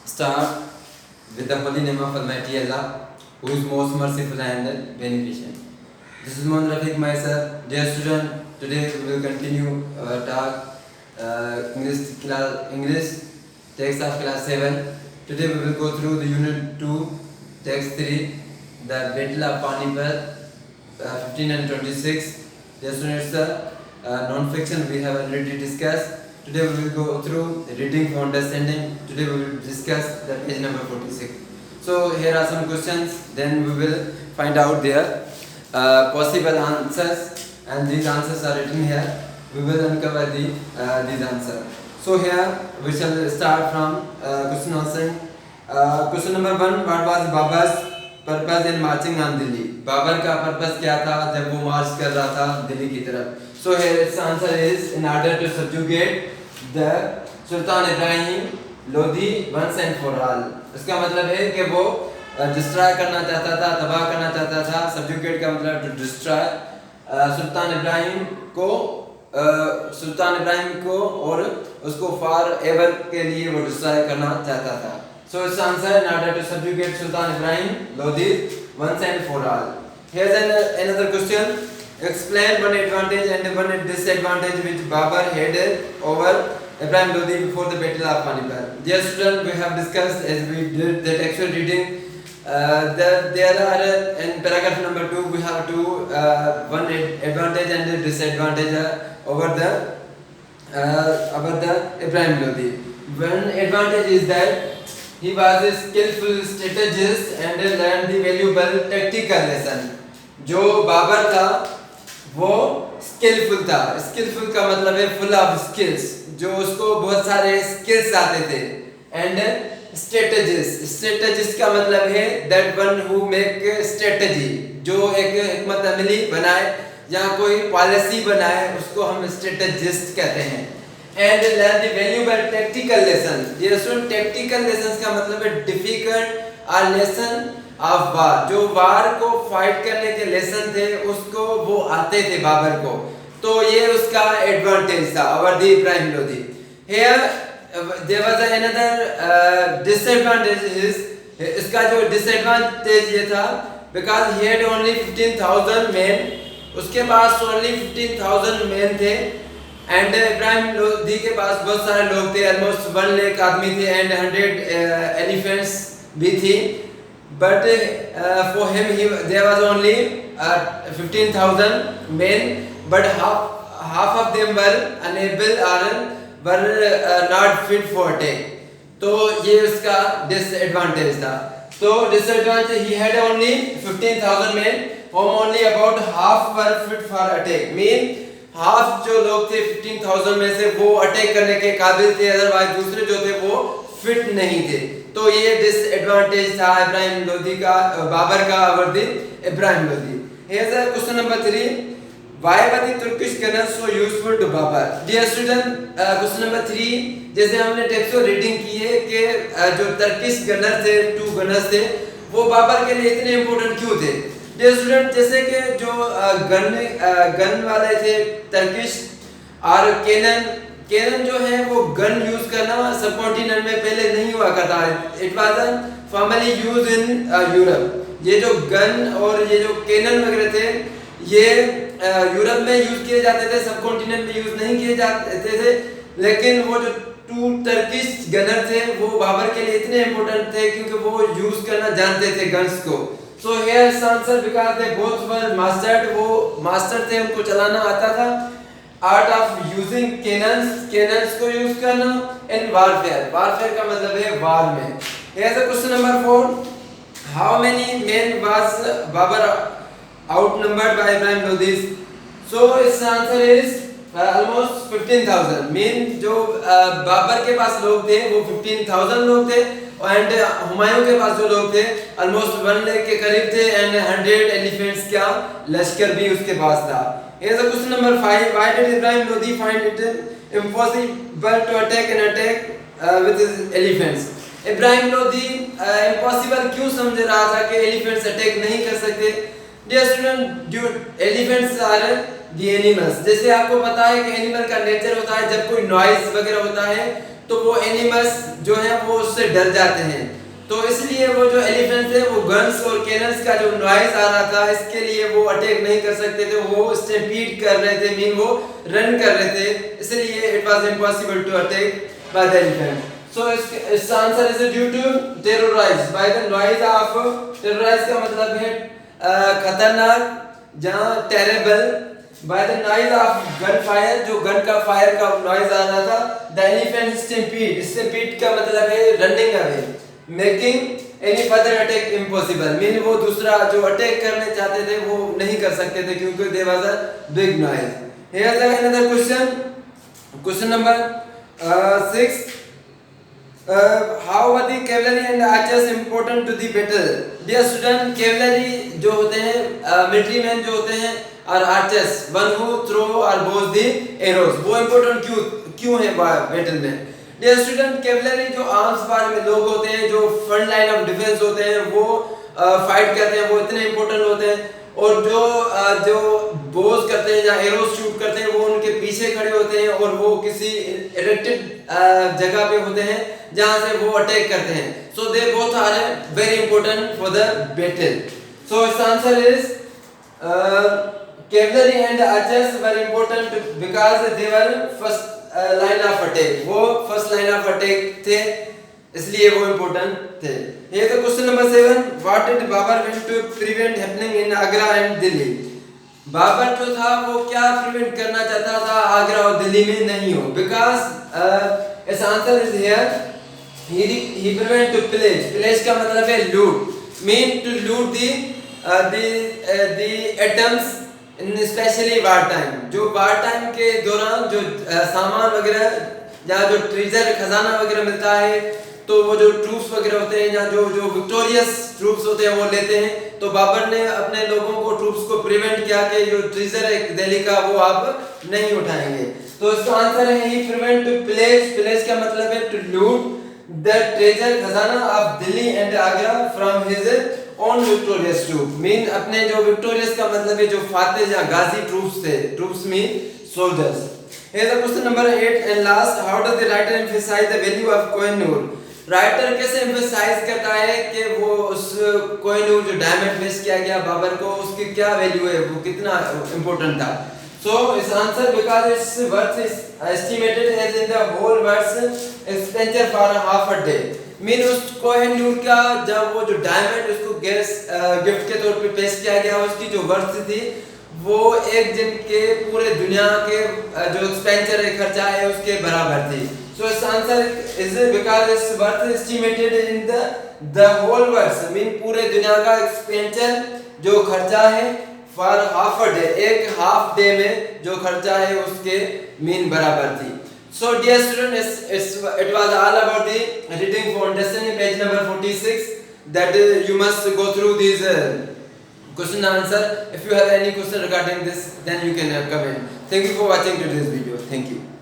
Start with the holy name of Almighty Allah, who is most merciful and beneficent. This is Mohammad Rafiq, myself. Dear student, today we will continue our talk, English text of class 7. Today we will go through the unit 2, text 3, the Battle of Panipat, 15 and 26. Dear students, non-fiction we have already discussed. Today we will go through reading for understanding. Today we will discuss the page number 46. So here are some questions, then we will find out their possible answers, and these answers are written here. We will uncover these answers. So here we shall start from question answering. Question number 1, what was Babar's purpose in marching on Delhi? Babar का purpose क्या था जब वो मार्च कर रहा था दिल्ली की तरफ? So here its answer is in order to subjugate the Sultan Ibrahim Lodi once and for all. इसका मतलब है कि वो डिस्ट्रॉय करना चाहता था, तबाह करना चाहता था. सब्जुगेट का मतलब टू डिस्ट्रॉय. सुल्तान इब्राहिम को और उसको फॉर एवर के लिए वो डिस्ट्रॉय करना चाहता था. So its answer in order to subjugate Sultan Ibrahim Lodi once and for all. Here's another question. Explain one advantage and one disadvantage which Babar had over Ibrahim Lodi before the Battle of Panipat. Dear students, we have discussed as we did the textual reading. There are in paragraph number 2 we have one advantage and disadvantage over the Ibrahim Lodi. One advantage is that he was a skillful strategist and learned the valuable tactical lesson. जो बाबर था वो skilful था. Skilful का मतलब है full of skills, जो उसको बहुत सारे स्किल्स आते थे. एंड स्ट्रेटेजिस्ट का मतलब है that one who make strategy, जो एक हिकमत अमली बनाए या कोई पॉलिसी बनाए, उसको हम स्ट्रेटेजिस्ट कहते हैं. And learn the valuable tactical lesson. ये सुन, टैक्टिकल लेसन्स का मतलब है डिफिकल्ट और लेसन ऑफ वार. जो वार को फाइट करने के लेसन थे उसको वो आते थे बाबर को, तो ये उसका एडवांटेज था over the Ibrahim Lodi. Here there was another disadvantage is, इसका जो डिसएडवांटेज ये था because he had only 15,000 men. उसके पास ओनली 15,000 मेन थे एंड इब्राहिम लोदी के पास बहुत सारे लोग थे, ऑलमोस्ट 1 लाख आदमी थे एंड 100 एलिफेंट्स भी थी. But for him there was only 15,000 men, but half of them were unable or were not fit for attack. तो ये उसका disadvantage था. तो disadvantage, he had only 15,000 men, whom only about half were fit for attack. Mean half जो लोग थे 15,000 में से वो अटैक करने के काबिल थे, अदरवाइज दूसरे जो थे वो फिट नहीं थे. तो ये डिसएडवांटेज था इब्राहिम लोदी का, बाबर का over the Ibrahim Lodi. Here's a question number 3. Why were the Turkish gunners so useful to Babar? Dear student, question number 3, जैसे हमने टेक्सो रीडिंग की है कि जो टर्किश गनर थे, 2 गनर्स थे, वो बाबर के लिए इतने इम्पोर्टेंट क्यों थे? डियर स्टूडेंट, जैसे कि जो गन वाले थे टर्किश और कैनन जो है वो गन यूज करना सबकॉन्टिनेंट में पहले नहीं हुआ करता. It was formally use in Europe. ये जो गन और ये जो कैनन वगैरह थे ये यूरोप में यूज किए जाते थे, सबकॉन्टिनेंट में यूज नहीं किए जाते थे. लेकिन वो जो 2 टर्किश गनर थे वो बाबर के लिए इतने इंपॉर्टेंट थे क्योंकि वो यूज करना जानते थे गन्स को. So here is answer because they both were mastered. वो मास्टर थे, उनको चलाना आता था. आर्ट ऑफ यूजिंग कैनन्स को यूज करना इन वारफेयर का मतलब है वार में. Here is question number 4. How many men was Babur outnumbered by Ibrahim Lodi? So it's answer is almost 15,000. Mean जो बाबर के पास लोग थे वो 15,000 लोग थे एंड हुमायूं के पास जो लोग थे ऑलमोस्ट 1 लाख के करीब थे एंड 100 एलिफेंट्स का लश्कर भी उसके पास था. Here's a question number 5. Why did Ibrahim Lodi find it impossible to attack with his elephants? Ibrahim Lodi impossible क्यों समझ रहा था कि एलिफेंट्स अटैक नहीं कर सकते? Dear student, elephants are the animals. जैसे आपको पता है कि एनिमल का नेचर होता है जब कोई नॉइज वगैरह होता है तो वो एनिमल्स जो है वो उससे डर जाते हैं, तो इसलिए वो जो एलिफेंट्स है वो गन्स और कैनन्स का जो नॉइज आ रहा था इसके लिए वो अटैक नहीं कर सकते थे, वो स्टैम्पीड कर रहे थे, मीन वो रन कर रहे थे, इसलिए it was impossible to attack by the elephant. So इसका answer is due to terrorize by the noise of. Terrorize का मतलब है खतरनाक, जहां terrible by the noise of gun fire, जो गन का फायर का नॉइज आ रहा था. द एलिफेंट स्टैम्पीड, स्टैम्पीड का मतलब है running away, making any further attack impossible, mean वो दूसरा जो अटैक करने चाहते थे वो नहीं कर सकते थे क्योंकि there was a big noise. Here is another question, question number 6. How are the cavalry and archers important to the battle? Dear student, cavalry जो होते हैं मिलिट्री मैन जो होते हैं और आर्चर्स वन हु थ्रो और बोज द एरोज, वो important क्यों है बैटल में? डियर स्टूडेंट, कैवलरी जो आर्म्स पार में लोग होते हैं, जो फ्रंट लाइन ऑफ डिफेंस होते हैं, वो फाइट करते हैं, वो इतने इंपॉर्टेंट होते हैं. और जो बोज करते हैं या एरोज शूट करते हैं वो उनके पीछे खड़े होते हैं और वो किसी इरेक्टेड जगह पे होते हैं जहां से वो अटैक करते हैं. So they both are very important for the battle. So इस answer is cavalry and archers were important because they were first line of attack, वो first line of attack थे इसलिए वो important थे. ये तो question number 7. What did Babur want to prevent happening in Agra and Delhi? Babur जो था वो क्या प्रिवेंट करना चाहता था आगरा और दिल्ली में नहीं हो? Because its answer is here. He prevent to pillage. Pillage का मतलब है लूट, mean to loot the atoms in specially war time. जो वार टाइम के दौरान जो सामान वगैरह जहाँ जो ट्रेजर खजाना वगैरह मिलता है तो वो जो ट्रूप्स वगैरह होते हैं या जो विक्टोरियस ट्रूप्स होते हैं वो लेते हैं. तो बाबर ने अपने लोगों को ट्रूप्स को प्रिवेंट किया कि जो ट्रेजर है दिल्ली का वो आप नहीं उठाएंगे. तो इसका आंसर है he prevent to place. Place का मतलब है टू लूट द ट्रेजर खजाना of Delhi and Agra from his own victorious troop, mean अपने जो विक्टोरियस का मतलब है जो फातेह या गाजी ट्रूप्स थे, troops mean soldiers. Here the question number 8 and last. How does the writer emphasize the value of Kohinoor? Writer कैसे एम्फसाइज करता है कि वो उस कोहिनूर जो डायमंड पेश किया गया बाबर को उसकी क्या वैल्यू है, वो कितना इंपॉर्टेंट था? So its answer because its worth is estimated as in the whole world's expenditure for a half a day. Mean उस कोहिनूर का जब वो जो डायमंड उसको गिफ्ट के तौर पे पेश किया गया उसकी जो वर्थ थी वो एक दिन के पूरे दुनिया के जो एक्सपेंडिचर है खर्चा है उसके बराबर थी. सो इस answer is because it's worth estimated in the whole world, mean पूरे दुनिया का एक्सपेंडिचर जो खर्चा है फॉर हाफ अ डे, एक हाफ डे में जो खर्चा है उसके मीन बराबर थी. So dear students, it was all about the reading for understanding page number 46 that you must go through these question and answer. If you have any question regarding this then you can comment. Thank you for watching today's video. Thank you.